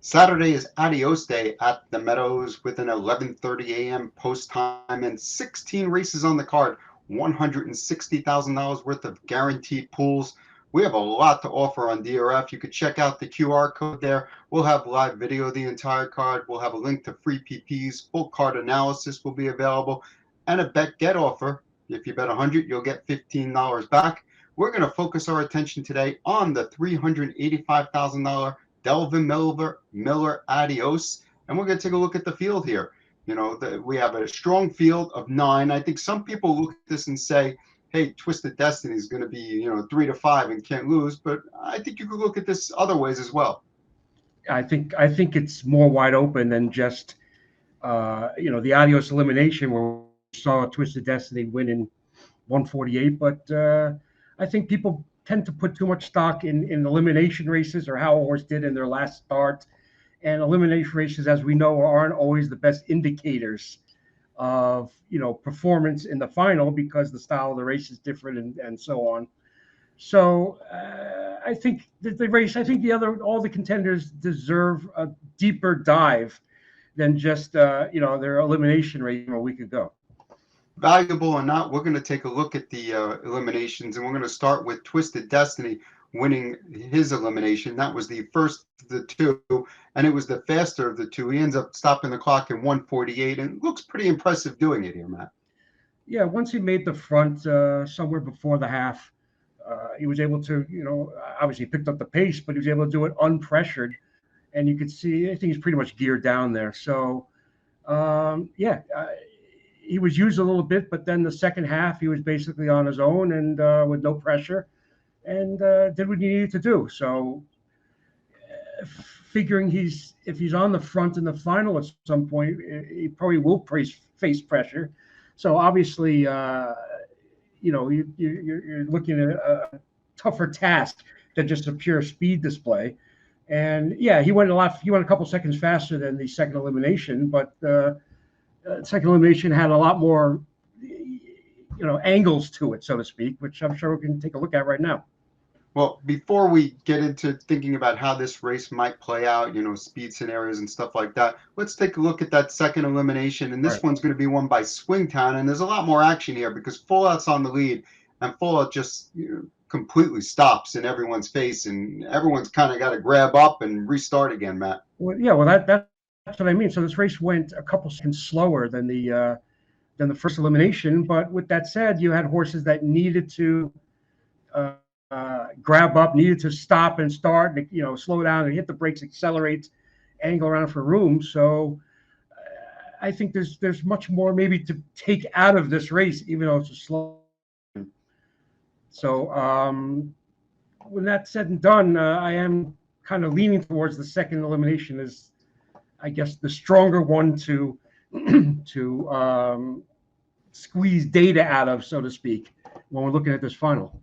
Saturday is Adios Day at the Meadows with an 11:30 a.m. post time and 16 races on the card, $160,000 worth of guaranteed pools. We have a lot to offer on DRF. You could check out the QR code there. We'll have live video of the entire card. We'll have a link to free PPs. Full card analysis will be available and a bet get offer. If you bet 100, you'll get $15 back. We're going to focus our attention today on the $385,000 Delvin Miller Adios, and we're going to take a look at the field here. We have a strong field of 9. I think some people look at this and say, hey, Twisted Destiny is going to be, 3-5 and can't lose, but I think you could look at this other ways as well. I think it's more wide open than just the Adios elimination where we saw Twisted Destiny win in 148, but I think people tend to put too much stock in elimination races or how a horse did in their last start. And elimination races, as we know, aren't always the best indicators of performance in the final because the style of the race is different and so on. So I think the race, all the contenders deserve a deeper dive than just their elimination race a week ago. Valuable or not, we're going to take a look at the eliminations, and we're going to start with Twisted Destiny winning his elimination. That was the first of the two, and it was the faster of the two. He ends up stopping the clock in 148, and looks pretty impressive doing it here, Matt. Yeah, once he made the front somewhere before the half, he was able to, obviously picked up the pace, but he was able to do it unpressured, and you could see, I think he's pretty much geared down there. So, he was used a little bit, but then the second half, he was basically on his own and with no pressure and did what he needed to do. So figuring if he's on the front in the final at some point, he probably will face pressure. So obviously, you're looking at a tougher task than just a pure speed display. And yeah, he went a couple seconds faster than the second elimination, but second elimination had a lot more, angles to it, so to speak, which I'm sure we can take a look at right now. Well, before we get into thinking about how this race might play out, speed scenarios and stuff like that, let's take a look at that second elimination. And this one's going to be won by Swingtown. And there's a lot more action here because Fallout's on the lead, and Fallout just completely stops in everyone's face, and everyone's kind of got to grab up and restart again, Matt. Well, yeah, that's what I mean. So this race went a couple seconds slower than the first elimination. But with that said, you had horses that needed to grab up, needed to stop and start, slow down and hit the brakes, accelerate, angle around for room. So I think there's much more maybe to take out of this race, even though it's a slow. So when that's said and done, I am kind of leaning towards the second elimination as, I guess, the stronger one to squeeze data out of, so to speak, when we're looking at this final.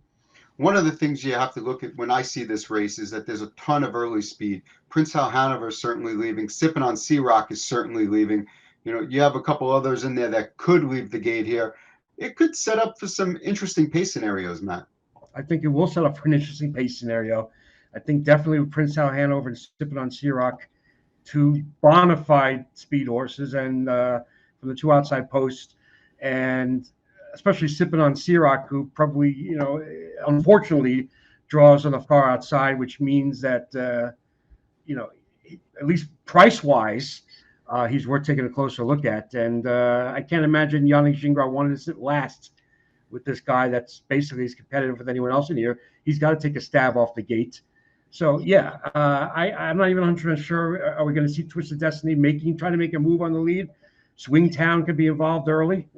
One of the things you have to look at when I see this race is that there's a ton of early speed. Prince Hal Hanover is certainly leaving. Sippin' on Sea Rock is certainly leaving. You have a couple others in there that could leave the gate here. It could set up for some interesting pace scenarios, Matt. I think it will set up for an interesting pace scenario. I think definitely with Prince Hal Hanover and Sippin' on Sea Rock, two bona fide speed horses, and from the two outside posts, and especially Sippin' on Sea Rock, who probably, unfortunately draws on the far outside, which means that, at least price-wise, he's worth taking a closer look at. And I can't imagine Yannick Gingras wanted to sit last with this guy that's basically as competitive with anyone else in here. He's got to take a stab off the gate. So, yeah, I'm not even 100% sure. Are we going to see Twisted Destiny trying to make a move on the lead? Swingtown could be involved early.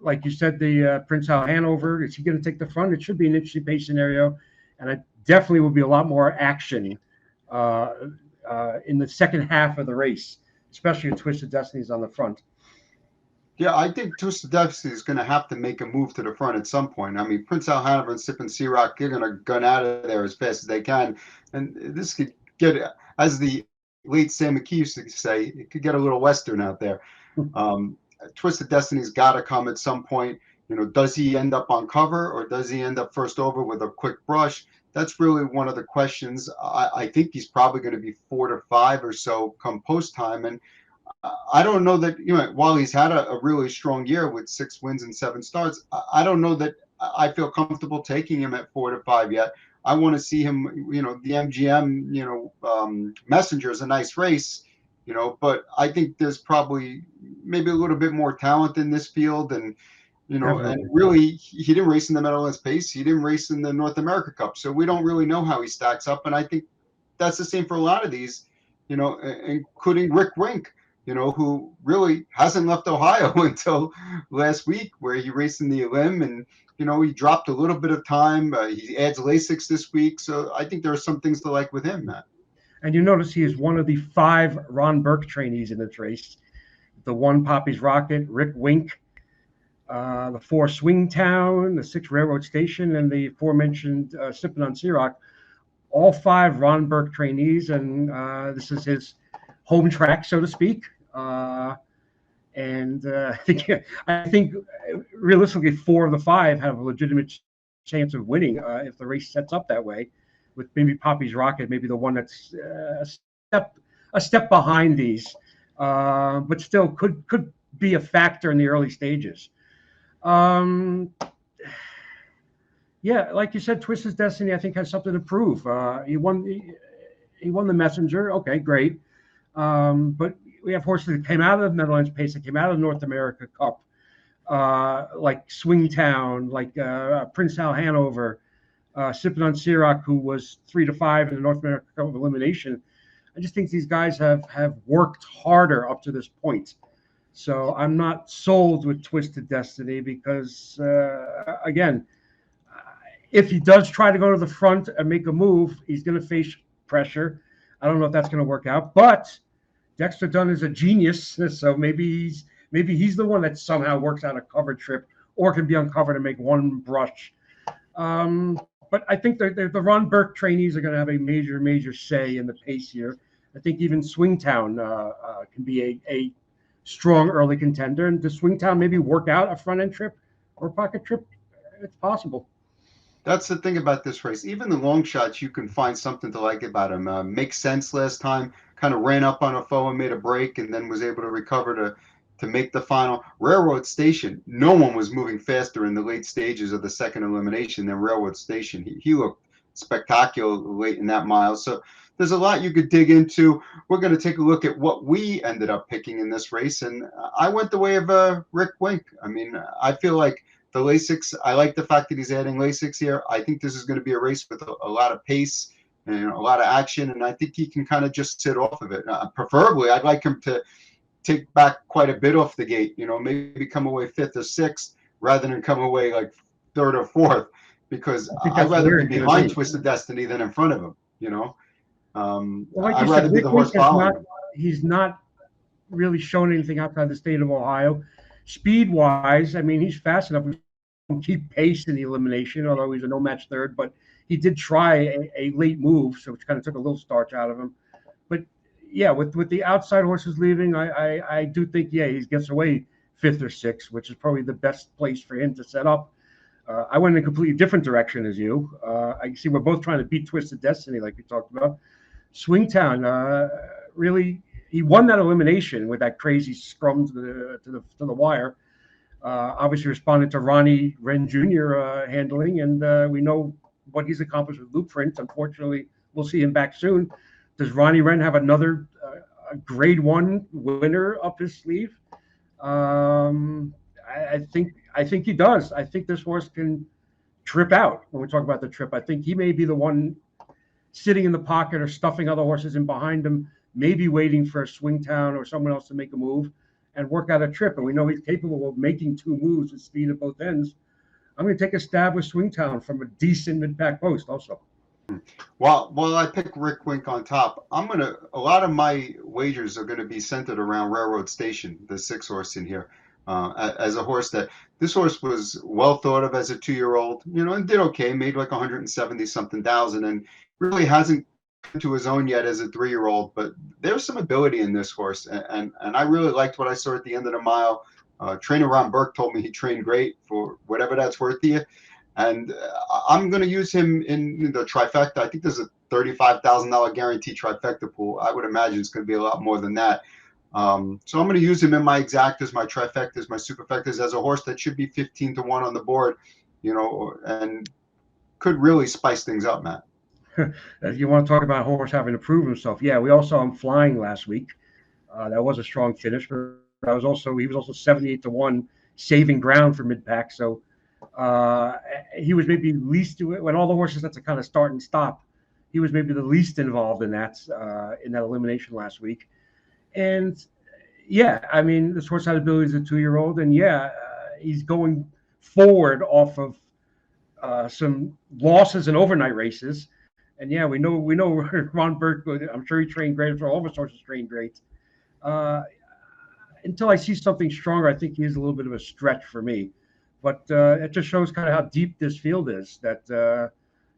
Like you said, the Prince Hal Hanover, is he going to take the front? It should be an interesting pace scenario. And it definitely will be a lot more action in the second half of the race, especially if Twisted Destiny is on the front. Yeah, I think Twisted Destiny is going to have to make a move to the front at some point. I mean, Prince Hal Hanover and Sippin' Sea Rock, they're going to gun out of there as fast as they can. And this could get, as the late Sam McKee used to say, it could get a little Western out there. Twisted Destiny's got to come at some point. Does he end up on cover, or does he end up first over with a quick brush? that's really one of the questions. I think he's probably going to be 4 to 5 or so come post time. And I don't know that, while he's had a really strong year with 6 wins and 7 starts, I don't know that I feel comfortable taking him at 4 to 5 yet. I want to see him, the MGM, Messenger is a nice race, but I think there's probably maybe a little bit more talent in this field. And, and Definitely. really, he didn't race in the Meadowlands Pace. He didn't race in the North America Cup. So we don't really know how he stacks up. And I think that's the same for a lot of these, including Rick Wink, who really hasn't left Ohio until last week, where he raced in the Elim, and he dropped a little bit of time. He adds Lasix this week, so I think there are some things to like with him, Matt. And you notice he is one of the 5 Ron Burke trainees in this race. The 1 Poppy's Rocket, Rick Wink, the 4 Swingtown, the 6 Railroad Station, and the aforementioned Sippin' on Ciroc. All 5 Ron Burke trainees, and this is his home track, so to speak. And I think realistically 4 of the 5 have a legitimate chance of winning if the race sets up that way, with maybe Poppy's Rocket, maybe the one that's a step behind these, but still could be a factor in the early stages. Yeah, like you said, Twisted Destiny, I think, has something to prove. He won the Messenger. Okay, great. But we have horses that came out of the Meadowlands Pace, that came out of the North America Cup, like Swingtown, like Prince Al Hanover, Sippin' on Ciroc, who was 3 to 5 in the North America Cup of elimination. I just think these guys have worked harder up to this point. So I'm not sold with Twisted Destiny because, again, if he does try to go to the front and make a move, he's going to face pressure. I don't know if that's going to work out, but Dexter Dunn is a genius, so maybe he's the one that somehow works out a cover trip or can be uncovered and make one brush. But I think the Ron Burke trainees are going to have a major say in the pace here. I think even Swingtown can be a strong early contender, and does Swingtown maybe work out a front end trip or pocket trip? It's possible. That's the thing about this race. Even the long shots, you can find something to like about him. Makes sense last time, kind of ran up on a foe and made a break, and then was able to recover to make the final. Railroad Station, no one was moving faster in the late stages of the second elimination than Railroad Station. He looked spectacular late in that mile. So there's a lot you could dig into. We're going to take a look at what we ended up picking in this race, and I went the way of Rick Wink. I mean, I feel like the Lasix, I like the fact that he's adding Lasix here. I think this is going to be a race with a lot of pace and a lot of action, and I think he can kind of just sit off of it. Preferably, I'd like him to take back quite a bit off the gate, maybe come away 5th or 6th rather than come away like 3rd or 4th, because I'd rather be behind Twisted Destiny than in front of him, like I'd rather be the horse following him. He's not really shown anything outside the state of Ohio. Speed-wise, I mean, he's fast enough to keep pace in the elimination, although he's a no-match 3rd. But he did try a late move, so which kind of took a little starch out of him. But yeah, with the outside horses leaving, I do think, yeah, he gets away 5th or 6th, which is probably the best place for him to set up. I went in a completely different direction as you. I see we're both trying to beat Twisted Destiny, like we talked about. Swingtown, really. He won that elimination with that crazy scrum to the wire. Obviously responded to Ronnie Wren Jr. Handling, and we know what he's accomplished with Blueprint. Unfortunately, we'll see him back soon. Does Ronnie Wren have another Grade 1 winner up his sleeve? I think he does. I think this horse can trip out. When we talk about the trip, I think he may be the one sitting in the pocket or stuffing other horses in behind him, maybe waiting for a Swingtown or someone else to make a move and work out a trip. And we know he's capable of making 2 moves with speed at both ends. I'm going to take a stab with Swingtown from a decent mid-pack post also. While I pick Rick Wink on top, a lot of my wagers are going to be centered around Railroad Station, the 6 horse in here, as a horse this horse was well thought of as a 2-year-old, and did okay, made like 170 something thousand, and really hasn't come to his own yet as a 3-year-old. But there's some ability in this horse, and I really liked what I saw at the end of the mile. Trainer Ron Burke told me he trained great, for whatever that's worth to you. And I'm going to use him in the trifecta. I think there's a $35,000 guarantee trifecta pool. I would imagine it's going to be a lot more than that. So I'm going to use him in my exactas, my trifectas, my superfectas as a horse that should be 15 to 1 on the board, and could really spice things up, Matt. If you want to talk about a horse having to prove himself, yeah, we all saw him flying last week. That was a strong finish, but he was also 78 to 1, saving ground for mid pack. So he was maybe least when all the horses had to kind of start and stop. He was maybe the least involved in that elimination last week. And yeah, I mean, this horse had ability as a 2-year-old, and yeah, he's going forward off of some losses in overnight races. And yeah, we know Ron Burke. I'm sure he trained great. I'm sure all of his horses trained great. Until I see something stronger, I think he's a little bit of a stretch for me. But it just shows kind of how deep this field is. That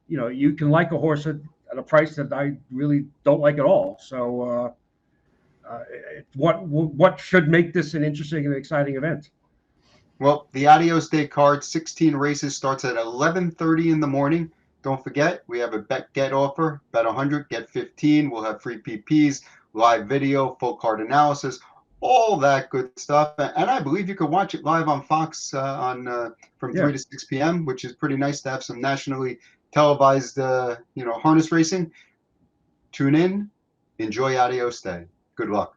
you can like a horse at a price that I really don't like at all. So what should make this an interesting and exciting event? Well, the Adios Day card, 16 races, starts at 11:30 in the morning. Don't forget, we have a bet get offer. Bet 100, get 15. We'll have free PPs, live video, full card analysis, all that good stuff. And I believe you can watch it live on Fox from 3 to 6 p.m., which is pretty nice to have some nationally televised, harness racing. Tune in. Enjoy Adios Day. Good luck.